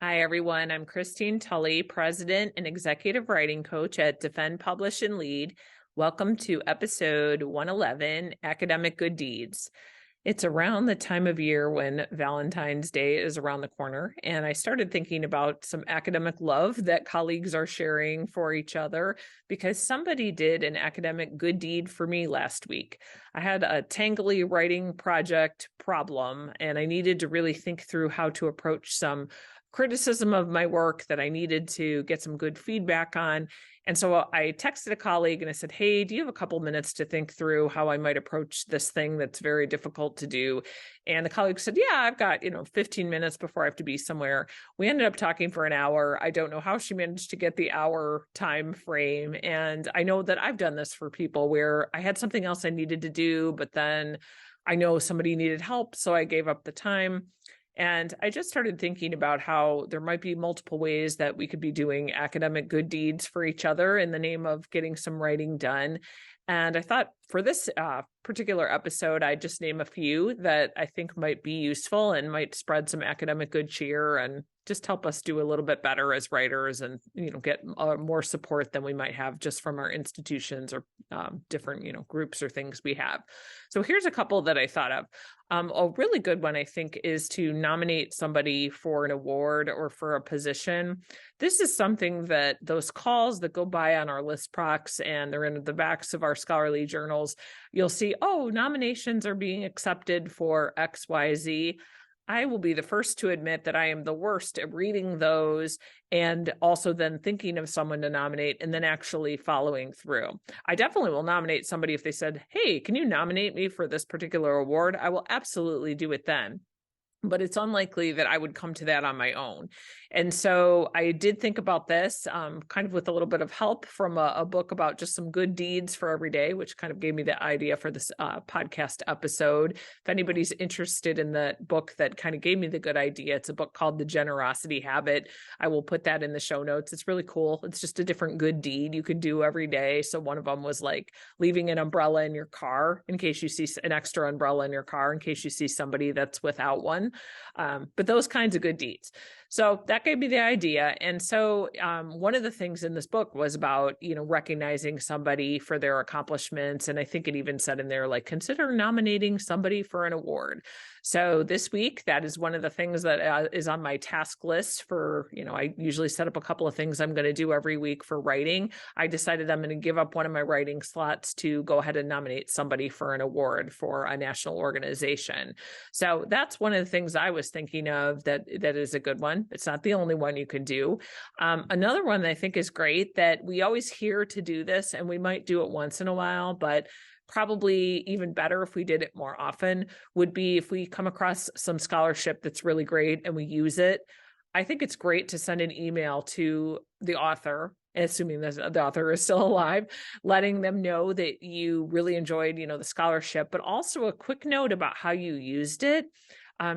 Hi, everyone. I'm Christine Tulley, President and Executive Writing Coach at Defend, Publish, and Lead. Welcome to episode 111, Academic Good Deeds. It's around the time of year when Valentine's Day is around the corner, and I started thinking about some academic love that colleagues are sharing for each other because somebody did an academic good deed for me last week. I had a tangly writing project problem, and I needed to really think through how to approach some criticism of my work that I needed to get some good feedback on. And so I texted a colleague and I said, hey, do you have a couple minutes to think through how I might approach this thing that's very difficult to do? And the colleague said, yeah, I've got, 15 minutes before I have to be somewhere. We ended up talking for an hour. I don't know how she managed to get the hour time frame. And I know that I've done this for people where I had something else I needed to do, but then I know somebody needed help, so I gave up the time. And I just started thinking about how there might be multiple ways that we could be doing academic good deeds for each other in the name of getting some writing done. And I thought for this particular episode, I'd just name a few that I think might be useful and might spread some academic good cheer and just help us do a little bit better as writers and, get more support than we might have just from our institutions or different, groups or things we have. So here's a couple that I thought of. A really good one, I think, is to nominate somebody for an award or for a position. This is something that those calls that go by on our list procs and they're in the backs of our scholarly journals, you'll see, oh, nominations are being accepted for XYZ. I will be the first to admit that I am the worst at reading those and also then thinking of someone to nominate and then actually following through. I definitely will nominate somebody if they said, hey, can you nominate me for this particular award? I will absolutely do it then. But it's unlikely that I would come to that on my own. And so I did think about this kind of with a little bit of help from a book about just some good deeds for every day, which kind of gave me the idea for this podcast episode. If anybody's interested in the book that kind of gave me the good idea, it's a book called The Generosity Habit. I will put that in the show notes. It's really cool. It's just a different good deed you could do every day. So one of them was like leaving an umbrella in your car in case you see an extra umbrella in your car, in case you see somebody that's without one. But those kinds of good deeds. So that gave me the idea. And so one of the things in this book was about, recognizing somebody for their accomplishments. And I think it even said in there, like, consider nominating somebody for an award. So this week, that is one of the things that is on my task list for, I usually set up a couple of things I'm going to do every week for writing. I decided I'm going to give up one of my writing slots to go ahead and nominate somebody for an award for a national organization. So that's one of the things I was thinking of that is a good one. It's not the only one you can do. Another one that I think is great that we always hear to do this, and we might do it once in a while, but probably even better if we did it more often, would be if we come across some scholarship that's really great and we use it. I think it's great to send an email to the author, assuming the author is still alive, letting them know that you really enjoyed, the scholarship, but also a quick note about how you used it.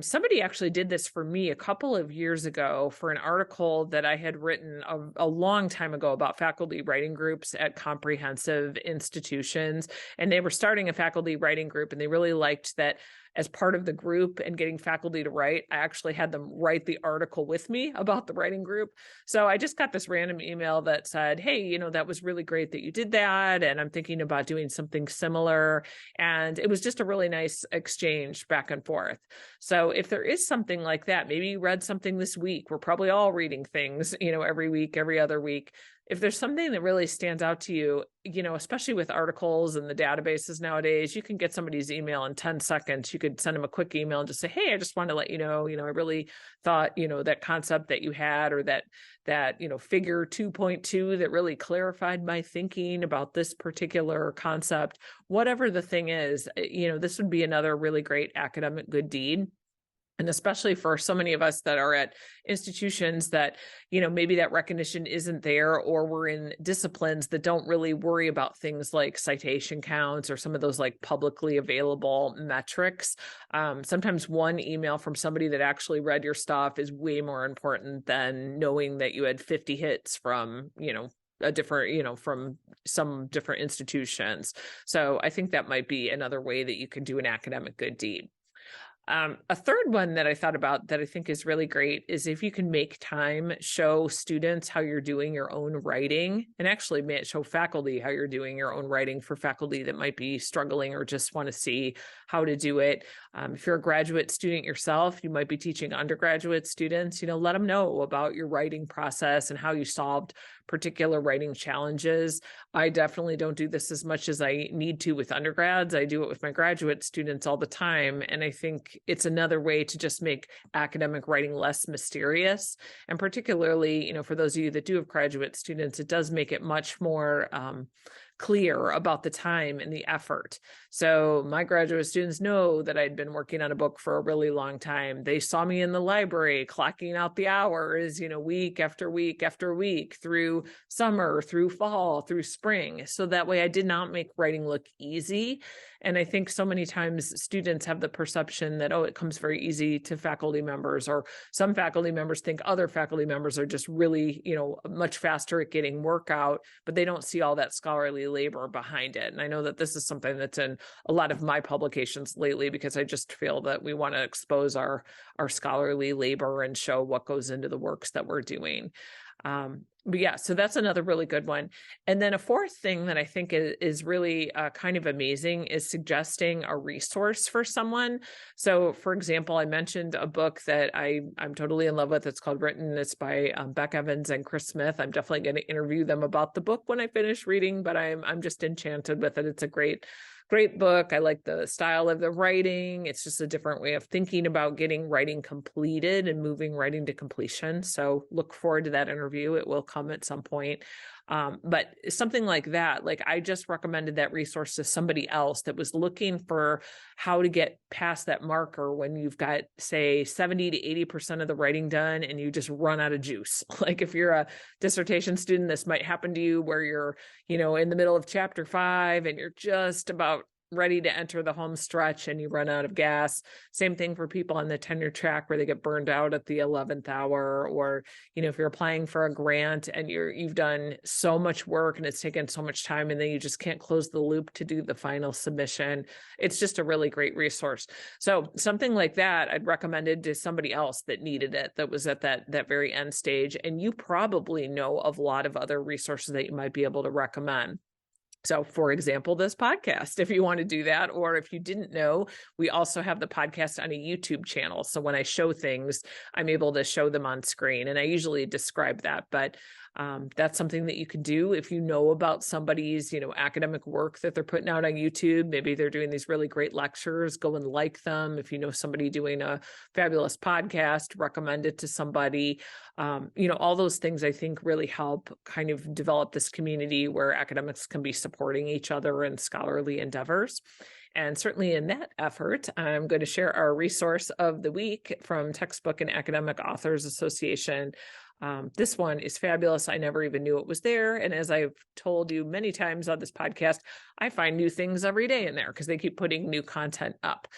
Somebody actually did this for me a couple of years ago for an article that I had written a long time ago about faculty writing groups at comprehensive institutions. And they were starting a faculty writing group, and they really liked that as part of the group and getting faculty to write, I actually had them write the article with me about the writing group. So I just got this random email that said, hey, that was really great that you did that. And I'm thinking about doing something similar. And it was just a really nice exchange back and forth. So if there is something like that, maybe you read something this week. We're probably all reading things, every week, every other week. If there's something that really stands out to you, especially with articles and the databases nowadays, you can get somebody's email in 10 seconds. You could send them a quick email and just say, hey, I just want to let you know, I really thought, that concept that you had, or that figure 2.2 that really clarified my thinking about this particular concept, whatever the thing is, this would be another really great academic good deed. And especially for so many of us that are at institutions that, maybe that recognition isn't there, or we're in disciplines that don't really worry about things like citation counts or some of those like publicly available metrics. Sometimes one email from somebody that actually read your stuff is way more important than knowing that you had 50 hits from, a different, from some different institutions. So I think that might be another way that you can do an academic good deed. A third one that I thought about that I think is really great is if you can make time, show students how you're doing your own writing, and actually show faculty how you're doing your own writing for faculty that might be struggling or just want to see how to do it. If you're a graduate student yourself, you might be teaching undergraduate students, let them know about your writing process and how you solved particular writing challenges. I definitely don't do this as much as I need to with undergrads. I do it with my graduate students all the time. And I think it's another way to just make academic writing less mysterious. And particularly, for those of you that do have graduate students, it does make it much more clear about the time and the effort. So my graduate students know that I'd been working on a book for a really long time. They saw me in the library clocking out the hours, week after week after week through summer, through fall, through spring. So that way I did not make writing look easy. And I think so many times students have the perception that, it comes very easy to faculty members, or some faculty members think other faculty members are just really, much faster at getting work out, but they don't see all that scholarly labor behind it. And I know that this is something that's in a lot of my publications lately, because I just feel that we want to expose our scholarly labor and show what goes into the works that we're doing. But yeah, so that's another really good one. And then a fourth thing that I think is really kind of amazing is suggesting a resource for someone. So for example, I mentioned a book that I'm totally in love with. It's called Written. It's by Beck Evans and Chris Smith. I'm definitely going to interview them about the book when I finish reading, but I'm just enchanted with it. It's a great book. I like the style of the writing. It's just a different way of thinking about getting writing completed and moving writing to completion. So look forward to that interview. It will come at some point. But something like that, like I just recommended that resource to somebody else that was looking for how to get past that marker when you've got, say, 70 to 80% of the writing done and you just run out of juice. Like if you're a dissertation student, this might happen to you where you're, in the middle of chapter 5 and you're just about ready to enter the home stretch and you run out of gas. Same thing for people on the tenure track where they get burned out at the 11th hour, or, if you're applying for a grant and you've done so much work and it's taken so much time and then you just can't close the loop to do the final submission. It's just a really great resource. So something like that, I'd recommend it to somebody else that needed it, that was at that very end stage. And you probably know of a lot of other resources that you might be able to recommend. So for example, this podcast, if you want to do that, or if you didn't know, we also have the podcast on a YouTube channel. So when I show things, I'm able to show them on screen, and I usually describe that, but that's something that you can do if you know about somebody's, academic work that they're putting out on YouTube. Maybe they're doing these really great lectures, go and like them. If you know somebody doing a fabulous podcast, recommend it to somebody. All those things I think really help kind of develop this community where academics can be supporting each other in scholarly endeavors. And certainly in that effort, I'm going to share our resource of the week from Textbook and Academic Authors Association. This one is fabulous. I never even knew it was there. And as I've told you many times on this podcast, I find new things every day in there because they keep putting new content up.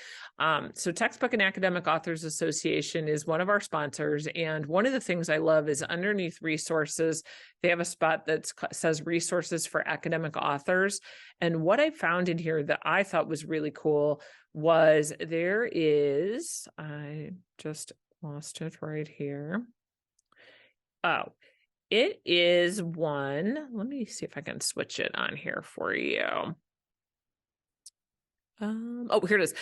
So Textbook and Academic Authors Association is one of our sponsors. And one of the things I love is underneath resources, they have a spot that says resources for academic authors. And what I found in here that I thought was really cool was I just lost it right here. Oh, it is one. Let me see if I can switch it on here for you. Here it is.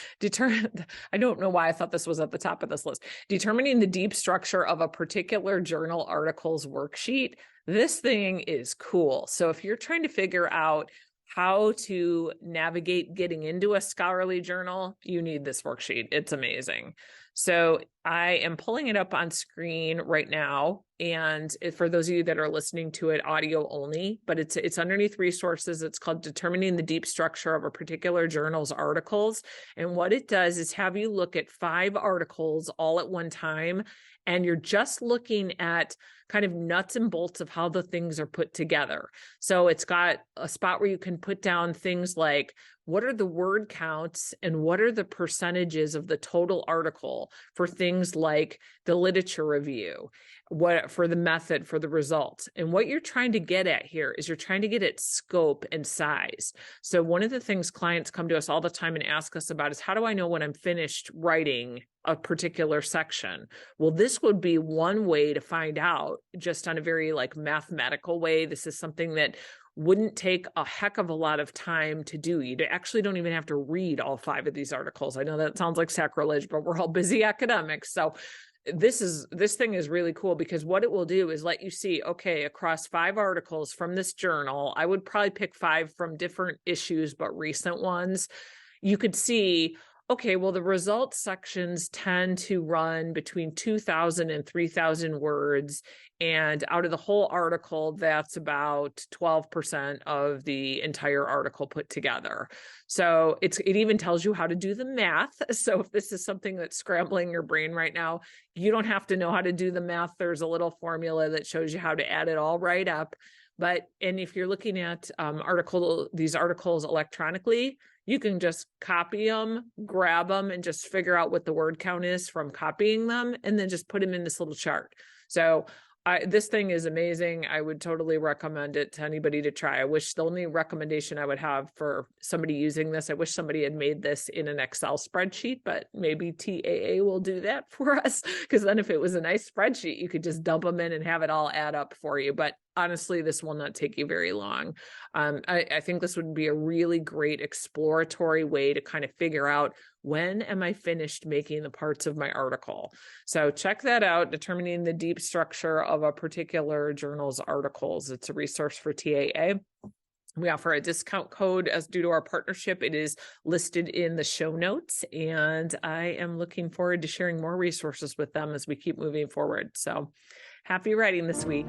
I don't know why I thought this was at the top of this list. Determining the deep structure of a particular journal article's worksheet. This thing is cool. So if you're trying to figure out how to navigate getting into a scholarly journal, you need this worksheet. It's amazing. So I am pulling it up on screen right now. And for those of you that are listening to it audio only, but it's underneath resources. It's called Determining the Deep Structure of a Particular Journal's Articles. And what it does is have you look at 5 articles all at one time. And you're just looking at kind of nuts and bolts of how the things are put together. So it's got a spot where you can put down things like, what are the word counts and what are the percentages of the total article for things like the literature review? what for the method, for the result. And what you're trying to get at here is you're trying to get at scope and size. So one of the things clients come to us all the time and ask us about is, how do I know when I'm finished writing a particular section? Well, this would be one way to find out, just on a very like mathematical way. This is something that wouldn't take a heck of a lot of time to do. You actually don't even have to read all 5 of these articles. I know that sounds like sacrilege, but we're all busy academics. So this thing is really cool, because what it will do is let you see, okay, across 5 articles from this journal, I would probably pick 5 from different issues, but recent ones. You could see, okay, well, the results sections tend to run between 2,000 and 3,000 words. And out of the whole article, that's about 12% of the entire article put together. So it even tells you how to do the math. So if this is something that's scrambling your brain right now, you don't have to know how to do the math. There's a little formula that shows you how to add it all right up. And if you're looking at these articles electronically, you can just copy them, grab them, and just figure out what the word count is from copying them, and then just put them in this little chart. So this thing is amazing. I would totally recommend it to anybody to try. I wish the only recommendation I would have for somebody using this, I wish somebody had made this in an Excel spreadsheet, but maybe TAA will do that for us, because then if it was a nice spreadsheet, you could just dump them in and have it all add up for you. But honestly, this will not take you very long. I think this would be a really great exploratory way to kind of figure out, when am I finished making the parts of my article? So check that out, determining the deep structure of a particular journal's articles. It's a resource for TAA. We offer a discount code as due to our partnership. It is listed in the show notes, and I am looking forward to sharing more resources with them as we keep moving forward. So happy writing this week.